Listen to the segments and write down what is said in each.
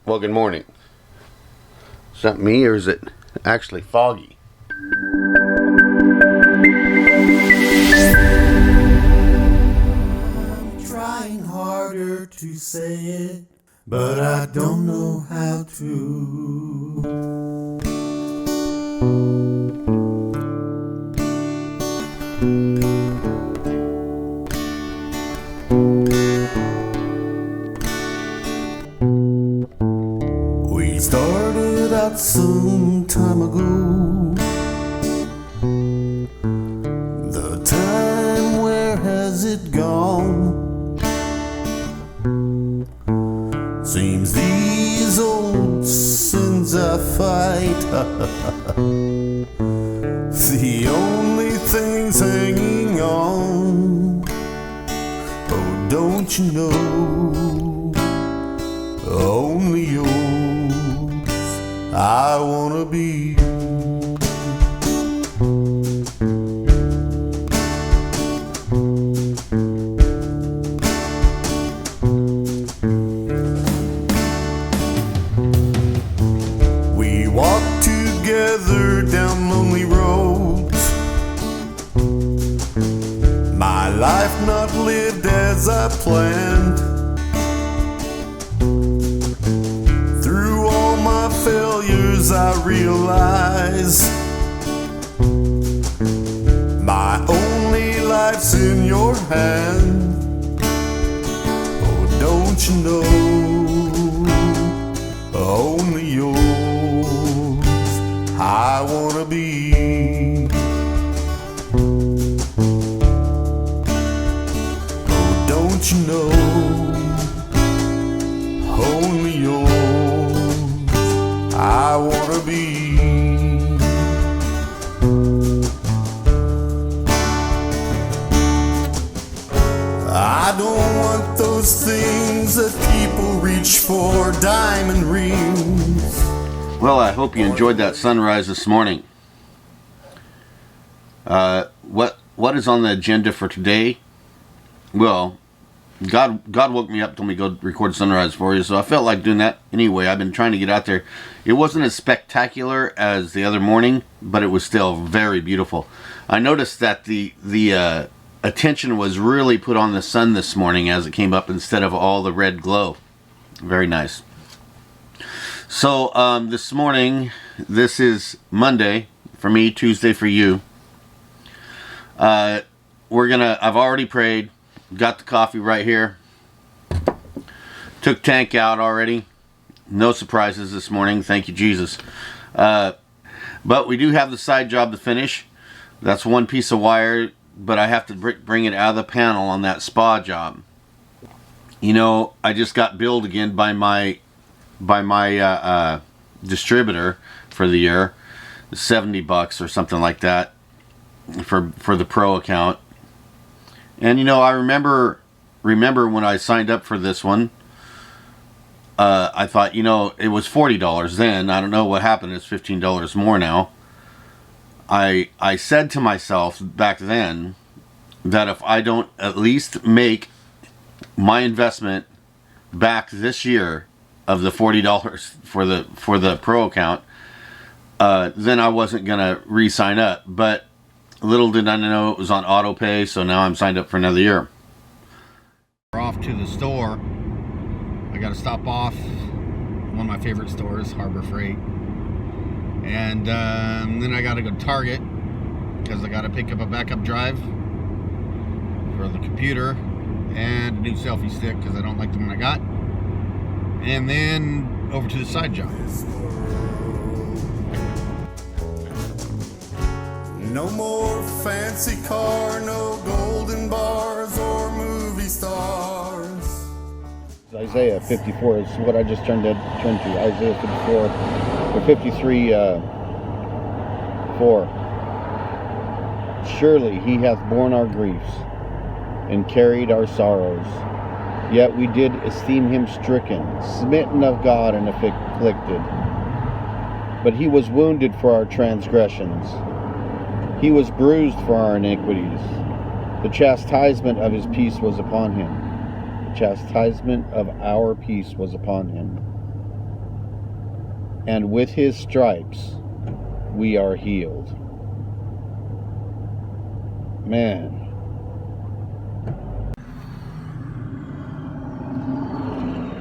Well, good morning. Is that me or is it actually foggy? I'm trying harder to say it, but I don't know how to. We started out some time ago. The time, where has it gone? Seems these old sins I fight the only things hanging on. Oh, don't you know, only yours I wanna be. We walked together down lonely roads, my life not lived as I planned. Through all my failures I realize my only life's in your hand. Oh, don't you know, only yours I wanna be. Oh, don't you know, only yours I wanna be. I don't want those things that people reach for, diamond rings. Well, I hope you enjoyed that sunrise this morning. What is on the agenda for today? Well, God woke me up, told me to go record sunrise for you, so I felt like doing that anyway. I've been trying to get out there. It wasn't as spectacular as the other morning, but it was still very beautiful. I noticed that the attention was really put on the sun this morning as it came up instead of all the red glow. Very nice. So this morning, this is Monday for me, Tuesday for you. I've already prayed, got the coffee right here, took tank out already. No surprises this morning, thank you Jesus. But we do have the side job to finish. That's one piece of wire, but I have to bring it out of the panel on that spa job. You know, I just got billed again by my distributor for the year, $70 or something like that for the pro account. And you know, I remember when I signed up for this one, I thought, you know, it was $40 then. I don't know what happened. It's $15 more now. I said to myself back then that if I don't at least make my investment back this year of the $40 for the pro account, then I wasn't gonna re-sign up. But little did I know it was on auto pay, so now I'm signed up for another year. We're off to the store. I gotta stop off one of my favorite stores, Harbor Freight, and then I gotta go to Target because I gotta pick up a backup drive for the computer and a new selfie stick because I don't like the one I got, and then over to the side job. No more fancy car, no golden bars or movie stars. Isaiah 54 is what I just turned to. Isaiah 54 or 53 4. Surely he hath borne our griefs and carried our sorrows. Yet we did esteem him stricken, smitten of God, and afflicted. But he was wounded for our transgressions. He was bruised for our iniquities. The chastisement of his peace was upon him. The chastisement of our peace was upon him. and with his stripes we are healed. Man.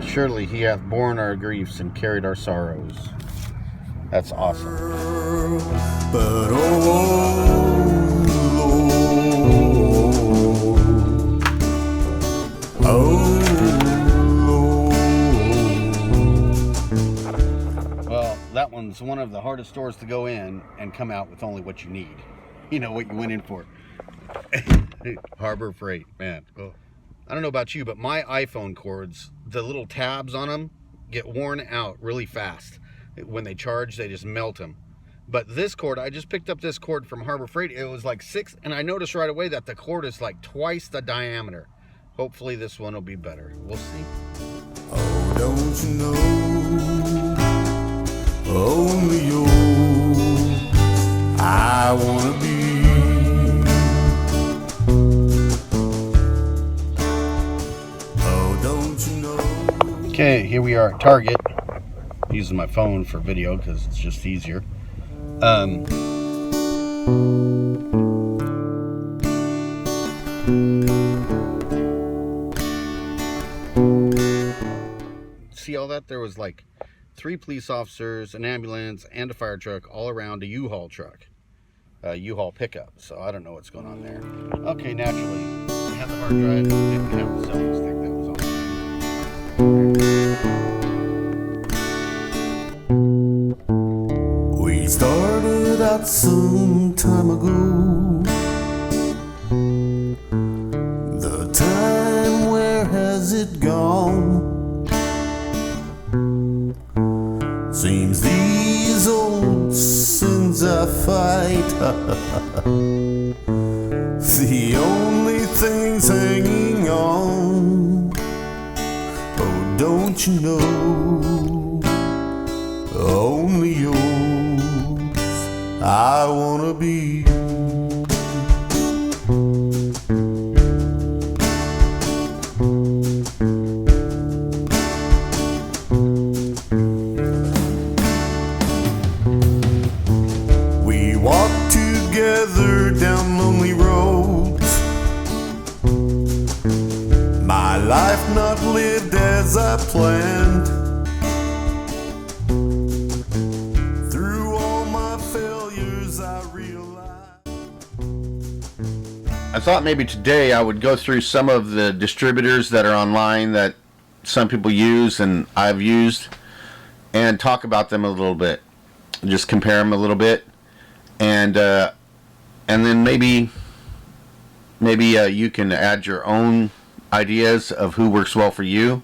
Surely he hath borne our griefs and carried our sorrows. That's awesome. But oh Lord, oh Lord. Well, that one's one of the hardest stores to go in and come out with only what you need. You know what you went in for. Harbor Freight, man. Oh. I don't know about you, but my iPhone cords, the little tabs on them get worn out really fast. When they charge, they just melt them. But this cord, I just picked up this cord from Harbor Freight. It was like 6, and I noticed right away that the cord is like twice the diameter. Hopefully this one will be better. We'll see. Oh, don't you know, only you I wanna be. Oh, don't you know. Okay, here we are at Target. I'm using my phone for video because it's just easier. See all that? There was like 3 police officers, an ambulance, and a fire truck all around a U-Haul truck. U-Haul pickup. So I don't know what's going on there. Okay, naturally, we have the hard drive. Didn't have the selfie stick. That was all. We started out some time ago. The time, where has it gone? Seems these old sins I fight the only things hanging on. Oh, don't you know, only yours I wanna be. We walked together down lonely roads, my life not lived as I planned. Through all my failures I realized. I thought maybe today I would go through some of the distributors that are online that some people use and I've used, and talk about them a little bit. Just compare them a little bit, and then maybe you can add your own ideas of who works well for you.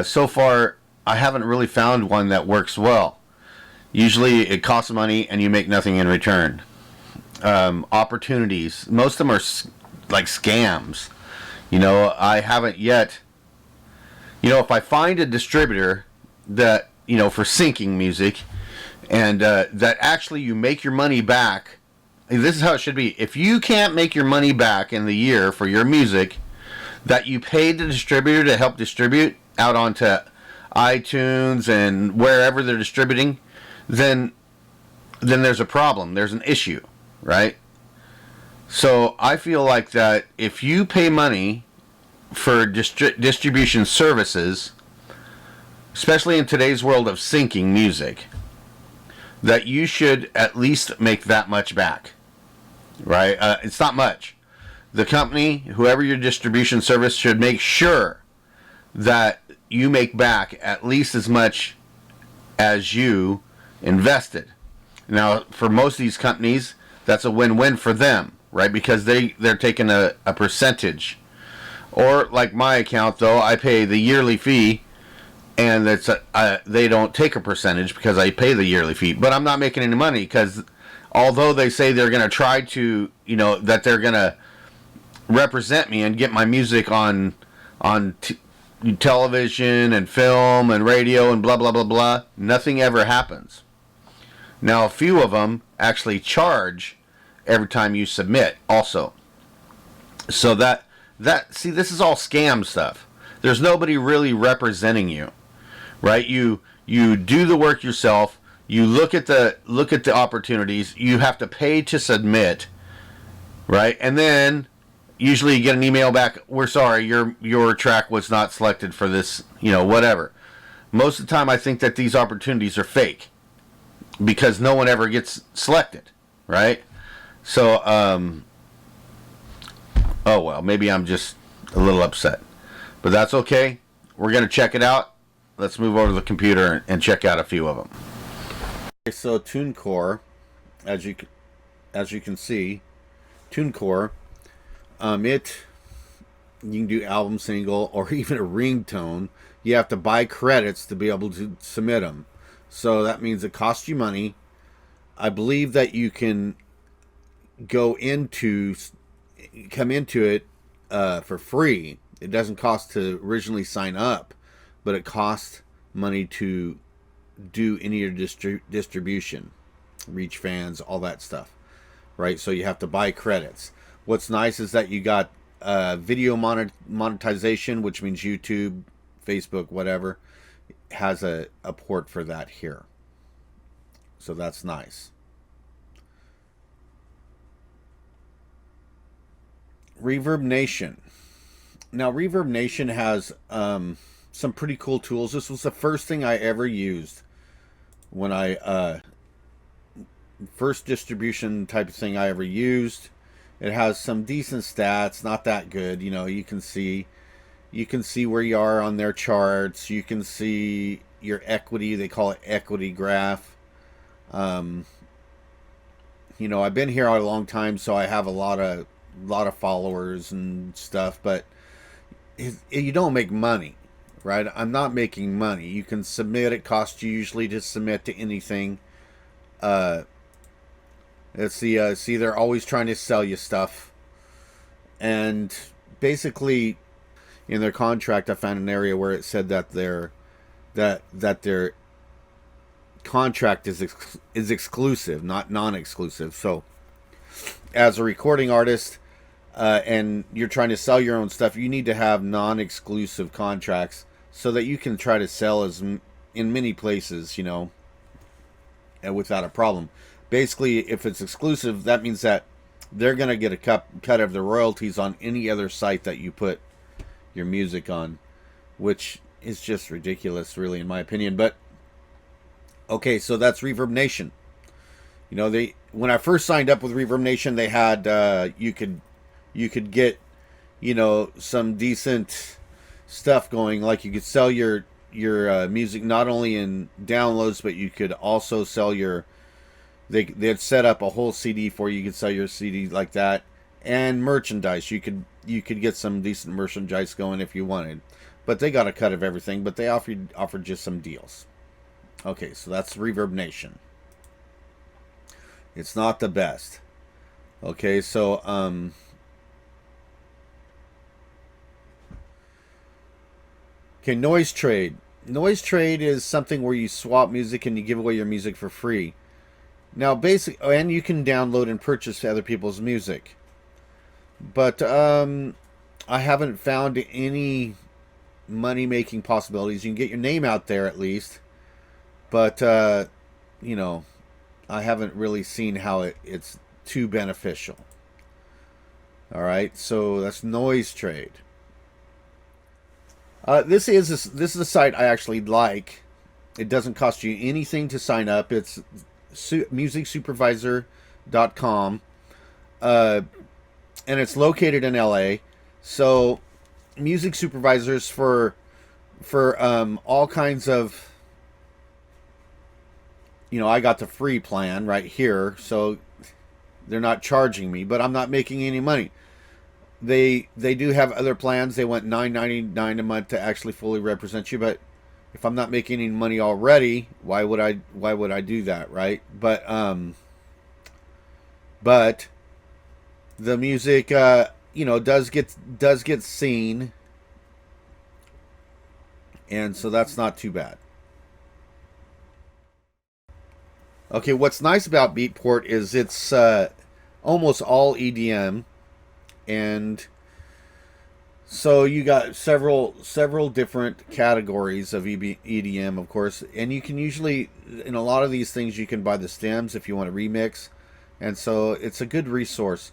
So far, I haven't really found one that works well. Usually it costs money and you make nothing in return. Opportunities, most of them are like scams. You know, I haven't yet. You know, if I find a distributor that, you know, for syncing music, and that actually you make your money back. This is how it should be. If you can't make your money back in the year for your music that you paid the distributor to help distribute out onto iTunes and wherever they're distributing, then there's a problem. There's an issue, right? So I feel like that if you pay money for distribution services, especially in today's world of syncing music, that you should at least make that much back, right? It's not much. The company, whoever your distribution service, should make sure that you make back at least as much as you invested. Now, for most of these companies, that's a win-win for them, right? Because they're taking a percentage. Or like my account, though, I pay the yearly fee, and that's they don't take a percentage because I pay the yearly fee. But I'm not making any money because although they say they're going to try to, you know, that they're going to represent me and get my music on television and film and radio and blah, blah, blah, blah, nothing ever happens. Now, a few of them actually charge every time you submit also. So see, this is all scam stuff. There's nobody really representing you. right? You do the work yourself. You look at the opportunities. You have to pay to submit, right? And then usually you get an email back. We're sorry, your track was not selected for this. Whatever. Most of the time, I think that these opportunities are fake because no one ever gets selected, right? So, oh well, maybe I'm just a little upset, but that's okay. We're gonna check it out. Let's move over to the computer and check out a few of them. Okay, so TuneCore, as you can see, TuneCore, you can do album, single, or even a ringtone. You have to buy credits to be able to submit them. So that means it costs you money. I believe that you can come into it for free. It doesn't cost to originally sign up, but it costs money to do any of your distribution, reach fans, all that stuff, right? So you have to buy credits. What's nice is that you got video monetization, which means YouTube, Facebook, whatever, has a port for that here. So that's nice. Reverb Nation. Now, Reverb Nation has some pretty cool tools. This was the first thing I ever used when first distribution type of thing I ever used. It has some decent stats, not that good. You can see where you are on their charts. You can see your equity. They call it equity graph. I've been here a long time, so I have a lot of followers and stuff, but you don't make money, right? I'm not making money. You can submit. It costs you usually to submit to anything. Let's see. See, they're always trying to sell you stuff, and basically, in their contract, I found an area where it said that their contract is exclusive, not non-exclusive. So, as a recording artist, and you're trying to sell your own stuff, you need to have non-exclusive contracts so that you can try to sell in many places, and without a problem. Basically, if it's exclusive, that means that they're going to get a cut of the royalties on any other site that you put your music on, which is just ridiculous, really, in my opinion. But okay, so that's Reverb Nation. When I first signed up with Reverb Nation, they had you could get some decent stuff going. Like you could sell your music not only in downloads, but you could also sell your. They'd set up a whole CD for you. You could sell your CD like that, and merchandise. You could get some decent merchandise going if you wanted, but they got a cut of everything. But they offered just some deals. Okay, so that's Reverb Nation. It's not the best. Okay, so okay, Noise Trade. Noise Trade is something where you swap music and you give away your music for free. Now, and you can download and purchase other people's music. But I haven't found any money-making possibilities. You can get your name out there at least. But, I haven't really seen how it's too beneficial. All right, so that's Noise Trade. This is a site I actually like. It doesn't cost you anything to sign up. It's musicsupervisor.com, and it's located in LA. So, music supervisors for all kinds of. I got the free plan right here, so they're not charging me, but I'm not making any money. They do have other plans. They want $9.99 a month to actually fully represent you, but if I'm not making any money already, why would I do that, right? But the music does get seen, and so that's not too bad. Okay, what's nice about Beatport is it's almost all EDM, and So you got several different categories of EDM, of course, and you can usually, in a lot of these things, you can buy the stems if you want to remix, and so it's a good resource.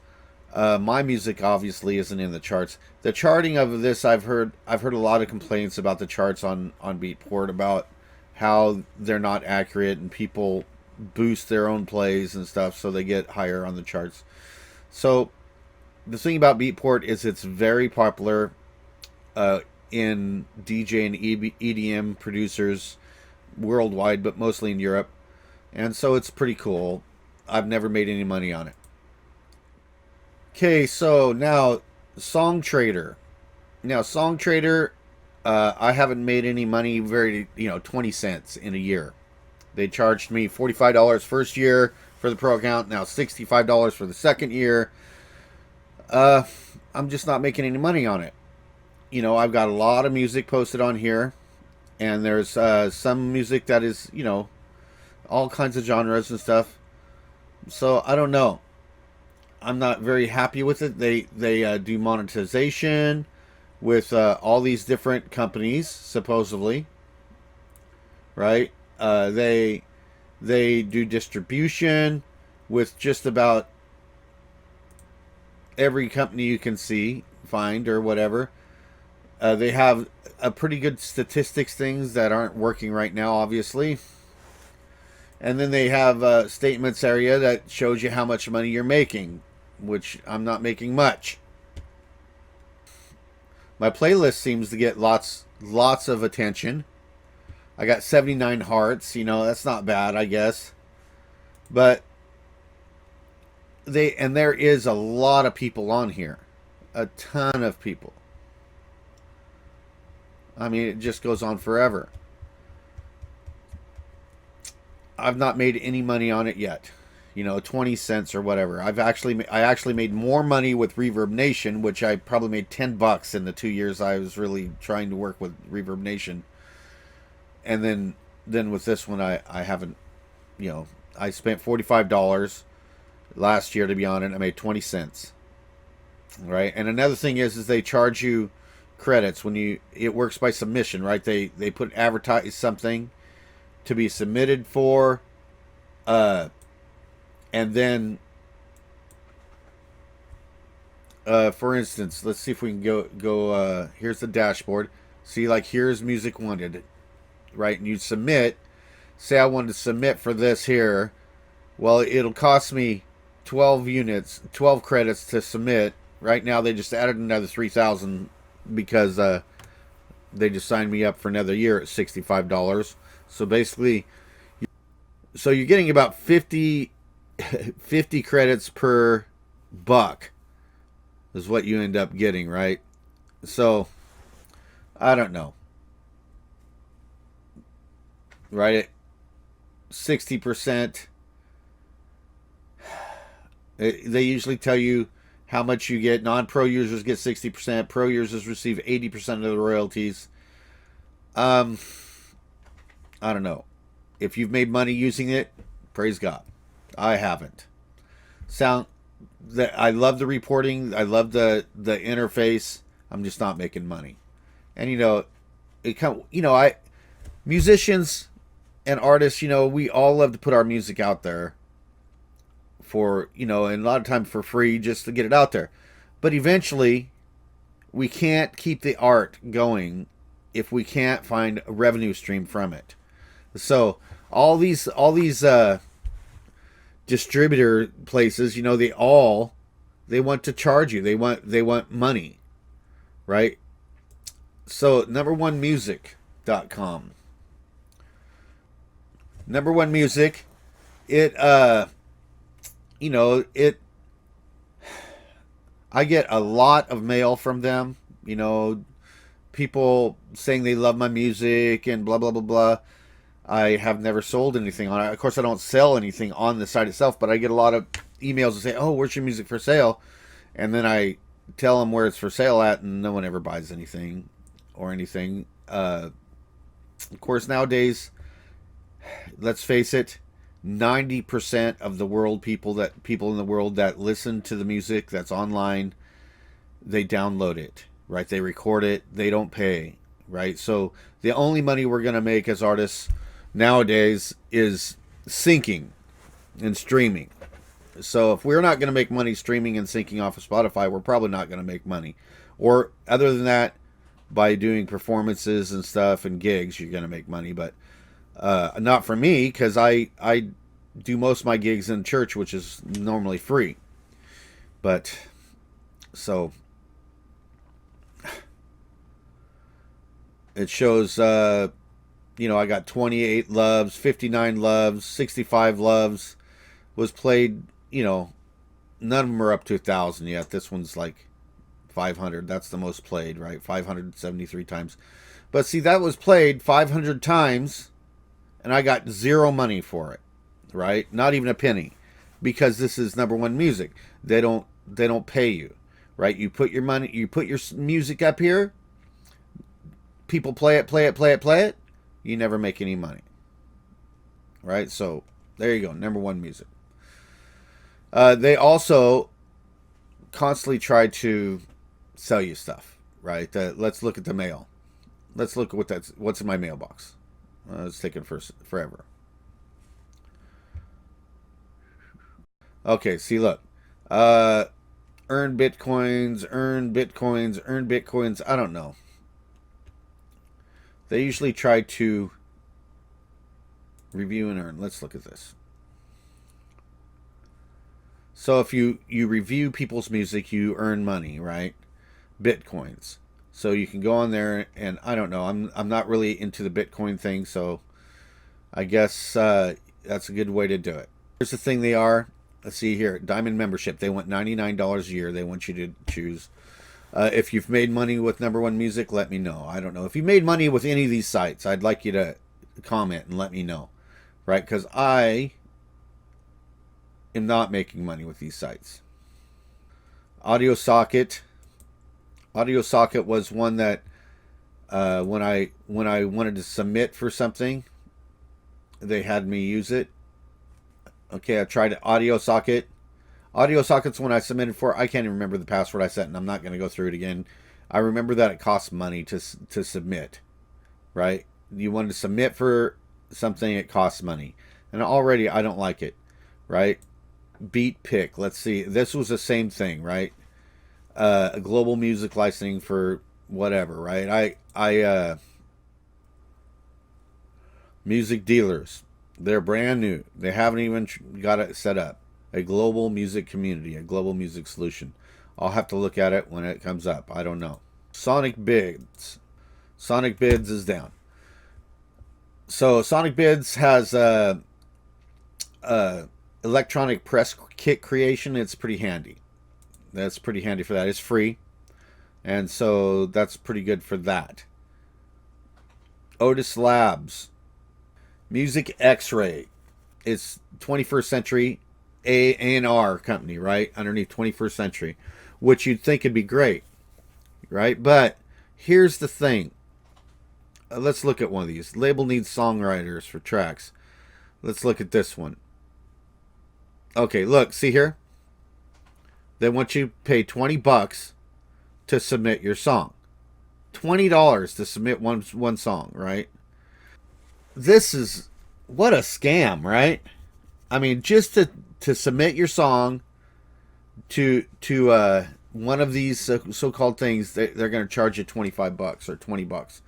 My music obviously isn't in the charts. The charting of this, I've heard a lot of complaints about the charts on Beatport, about how they're not accurate and people boost their own plays and stuff so they get higher on the charts. So the thing about Beatport is it's very popular in DJ and EDM producers worldwide, but mostly in Europe, and so it's pretty cool. I've never made any money on it. Okay, so now Song Trader. Now Song Trader, I haven't made any money. 20 cents in a year. They charged me $45 first year for the pro account. Now $65 for the second year. I'm just not making any money on it. I've got a lot of music posted on here, and there's some music that is, all kinds of genres and stuff. So I don't know. I'm not very happy with it. They do monetization with all these different companies, supposedly, right? They do distribution with just about every company you can find or whatever. They have a pretty good statistics things that aren't working right now, obviously. And then they have statements area that shows you how much money you're making, which I'm not making much. My playlist seems to get lots of attention. I got 79 hearts, that's not bad, I guess. But there is a lot of people on here. A ton of people. I mean, it just goes on forever. I've not made any money on it yet. 20 cents or whatever. I actually made more money with Reverb Nation, which I probably made $10 in the 2 years I was really trying to work with Reverb Nation. And then with this one, I haven't, I spent $45 last year to be on it. I made 20 cents. Right. And another thing is they charge you credits when it works by submission, right? They advertise something to be submitted for, and then for instance, let's see if we can go here's the dashboard. See, like, here's music wanted, right? And you submit. Say I wanted to submit for this here. Well, it'll cost me 12 credits to submit. Right now they just added another 3,000 because they just signed me up for another year at $65. So basically, you're getting about 50 credits per buck is what you end up getting, right? So I don't know, right? 60%. They usually tell you how much you get. Non-pro users get 60%. Pro users receive 80% of the royalties. I don't know. If you've made money using it, praise God. I haven't. I love the reporting. I love the interface. I'm just not making money. And musicians and artists, we all love to put our music out there for, and a lot of time for free just to get it out there. But eventually we can't keep the art going if we can't find a revenue stream from it. So all these distributor places, they want to charge you. They want money, right? So number1music.com. Number One Music, I get a lot of mail from them, people saying they love my music and blah, blah, blah, blah. I have never sold anything on it. Of course, I don't sell anything on the site itself, but I get a lot of emails that say, oh, where's your music for sale? And then I tell them where it's for sale at, and no one ever buys anything or anything. Of course, nowadays, let's face it, 90% of the people in the world that listen to the music that's online, they download it. right? They record it, they don't pay, right? So the only money we're going to make as artists nowadays is syncing and streaming. So if we're not going to make money streaming and syncing off of Spotify, we're probably not going to make money. Or other than that, by doing performances and stuff and gigs, you're going to make money. But not for me, because I do most of my gigs in church, which is normally free. But so it shows, I got 28 loves, 59 loves, 65 loves was played. None of them are up to 1,000 yet. This one's like 500. That's the most played, right? 573 times. But see, that was played 500 times, and I got zero money for it, right? Not even a penny, because this is number one music. They don't pay you, right? You put your money, you put your music up here. People play it. You never make any money, right? So there you go, number one music. They also constantly try to sell you stuff, right? Let's look at the mail. Let's look at what's in my mailbox. It's taking forever. Okay, see, look. Earn bitcoins. I don't know. They usually try to review and earn. Let's look at this. So if you review people's music, you earn money, right? Bitcoins. So you can go on there, and I don't know. I'm not really into the Bitcoin thing, so I guess that's a good way to do it. Here's the thing they are. Let's see here. Diamond membership. They want $99 a year. They want you to choose. If you've made money with number one music, let me know. I don't know. If you made money with any of these sites, I'd like you to comment and let me know. Right? Because I am not making money with these sites. Audio Socket was one that when I wanted to submit for something, they had me use it. Okay, I tried Audio Socket. Audio Socket's one I submitted for. I can't even remember the password I set, and I'm not going to go through it again. I remember that it costs money to submit, right? You wanted to submit for something, it costs money. And already I don't like it, right? Beat Pick. Let's see. This was the same thing, right? A global music licensing for whatever, right? Music Dealers. They're brand new. They haven't even got it set up. A global music community, a global music solution. I'll have to look at it when it comes up. I don't know. Sonic Bids. Sonic Bids is down. So Sonic Bids has electronic press kit creation. It's pretty handy. That's pretty handy for that. It's free. And so that's pretty good for that. Otis Labs. Music X-Ray. It's 21st Century A&R company, right? Underneath 21st Century. Which you'd think would be great. Right? But here's the thing. Let's look at one of these. Label needs songwriters for tracks. Let's look at this one. Okay, look. See here? They want you to pay $20 to submit your song. $20 to submit one song, right? This is, what a scam, right? I mean, just to submit your song to one of these so-called things, they're going to charge you $25 or $20.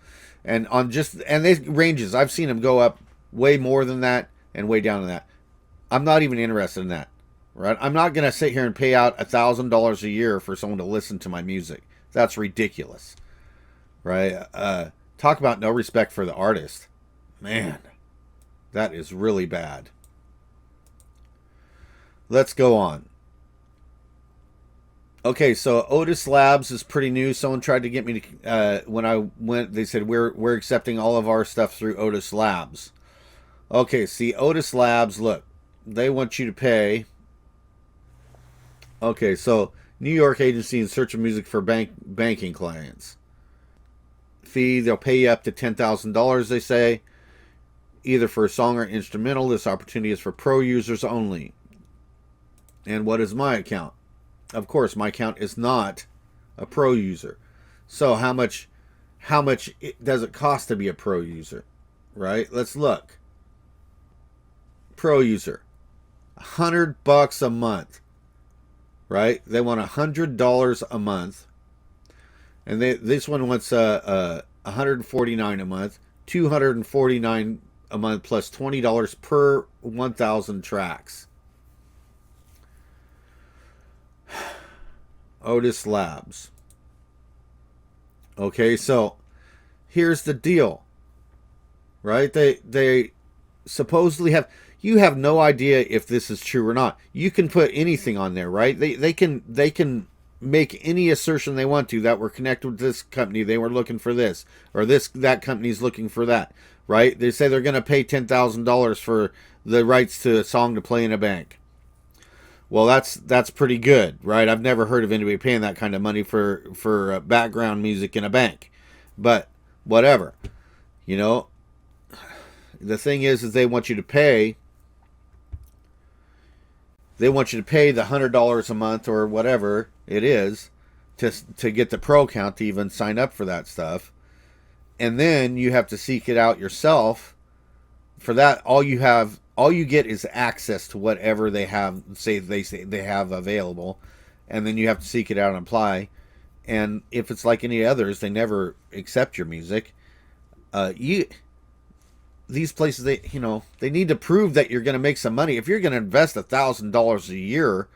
And they ranges. I've seen them go up way more than that and way down than that. I'm not even interested in that, right? I'm not going to sit here and pay out $1,000 a year for someone to listen to my music. That's ridiculous, right? Talk about no respect for the artist. Man, that is really bad. Let's go on. Okay, so Otis Labs is pretty new. Someone tried to get me to, when I went, they said, we're accepting all of our stuff through Otis Labs. Okay, see, Otis Labs, look, they want you to pay. Okay, so New York agency in search of music for banking clients. Fee, they'll pay you up to $10,000, they say. Either for a song or instrumental. This opportunity is for pro users only. And what is my account? Of course, my account is not a pro user. So how much does it cost to be a pro user, right? Let's look. Pro user, $100 a month, right? They want $100 a month, and this one wants 149 a month, 249 a month plus $20 per 1,000 tracks. Otis Labs. Okay, so here's the deal, right? They supposedly have. You have no idea if this is true or not. You can put anything on there, right? They can make any assertion they want to that we're connected with this company. They were looking for this, or that company's looking for that, right? They say they're going to pay $10,000 for the rights to a song to play in a bank. Well, that's pretty good, right? I've never heard of anybody paying that kind of money for background music in a bank, but whatever, you know. The thing is they want you to pay. They want you to pay the $100 a month or whatever it is to get the pro account to even sign up for that stuff, and then you have to seek it out yourself. For that, all you get is access to whatever they have. Say they have available, and then you have to seek it out and apply. And if it's like any others, they never accept your music. These places, they need to prove that you're going to make some money. If you're going to invest $1,000 a year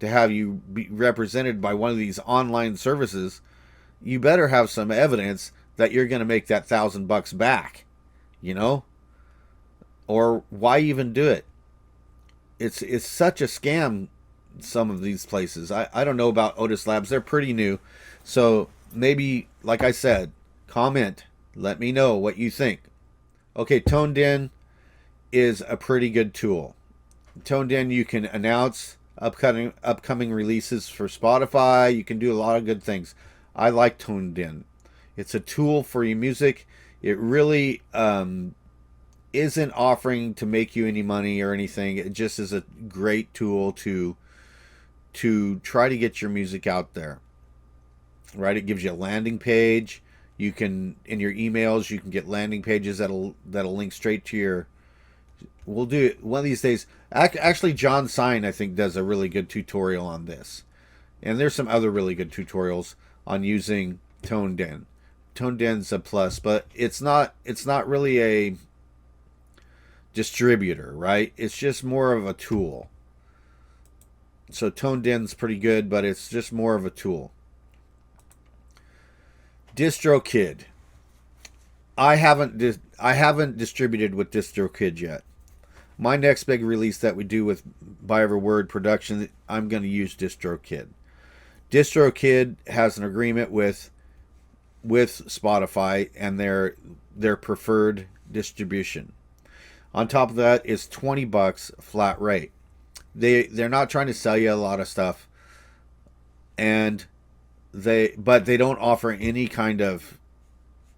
to have you be represented by one of these online services, you better have some evidence that you're going to make that $1,000 back, or why even do it? It's such a scam, some of these places. I don't know about Otis Labs. They're pretty new. So maybe, like I said, comment. Let me know what you think. Okay, Toned In is a pretty good tool. Toned In, you can announce upcoming releases for Spotify. You can do a lot of good things. I like Toned In. It's a tool for your music. It really isn't offering to make you any money or anything. It just is a great tool to try to get your music out there. Right? It gives you a landing page. You can, in your emails, you can get landing pages that'll link straight to your. We'll do it one of these days. Actually, John Sign, I think, does a really good tutorial on this, and there's some other really good tutorials on using Toned In. Toned In's a plus, but it's not really a distributor, right? It's just more of a tool. So Toned In's pretty good, but it's just more of a tool. DistroKid. I haven't distributed with DistroKid yet. My next big release that we do with By Every Word Production, I'm going to use DistroKid. DistroKid has an agreement with Spotify and their preferred distribution. On top of that is $20 flat rate. They're not trying to sell you a lot of stuff, but they don't offer any kind of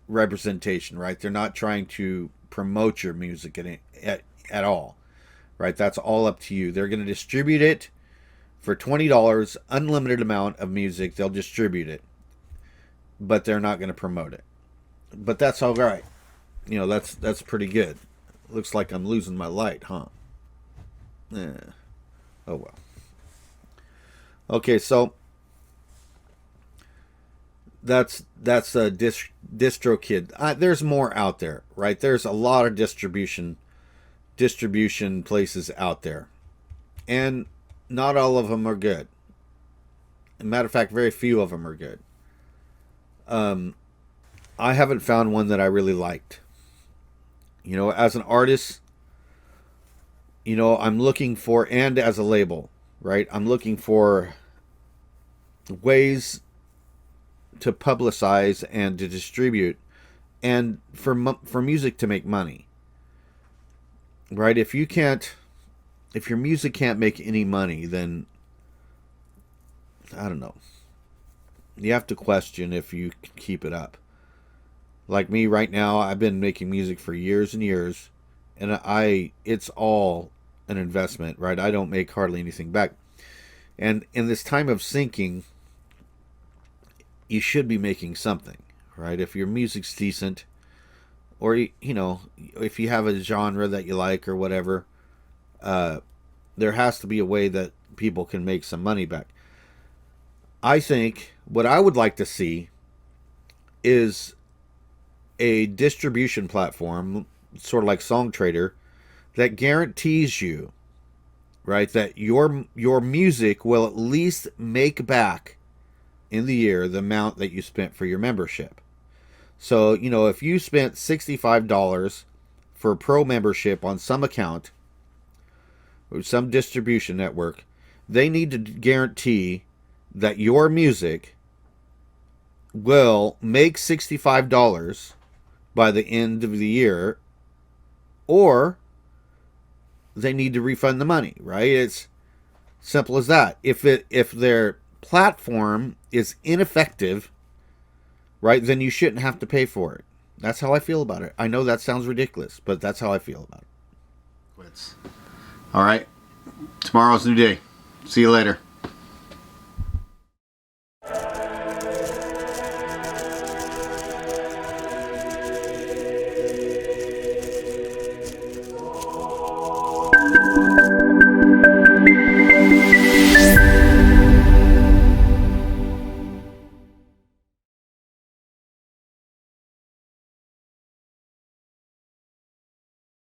representation, right? They're not trying to promote your music at all, right? That's all up to you. They're going to distribute it for $20, unlimited amount of music. They'll distribute it, but they're not going to promote it. But that's all right. That's pretty good. Looks like I'm losing my light, huh? Yeah. Oh well. Okay, so that's a DistroKid. There's more out there, right? There's a lot of distribution places out there, and not all of them are good. As a matter of fact, very few of them are good. I haven't found one that I really liked. As an artist, I'm looking for, and as a label, right? I'm looking for ways to publicize and to distribute, and for music to make money, right? If your music can't make any money, then I don't know. You have to question if you can keep it up. Like me right now, I've been making music for years and years, and it's all an investment, right? I don't make hardly anything back. And in this time of sinking, you should be making something, right? If your music's decent, or if you have a genre that you like or whatever, there has to be a way that people can make some money back. I think what I would like to see is a distribution platform, sort of like SongTrader, that guarantees you, right, that your music will at least make back in the year the amount that you spent for your membership. So, if you spent $65 for a pro membership on some account or some distribution network, they need to guarantee that your music will make $65 by the end of the year, or they need to refund the money, right? It's simple as that. If their platform is ineffective, right, then you shouldn't have to pay for it. That's how I feel about it. I know that sounds ridiculous, but that's how I feel about it. Quits. All right. Tomorrow's a new day. See you later.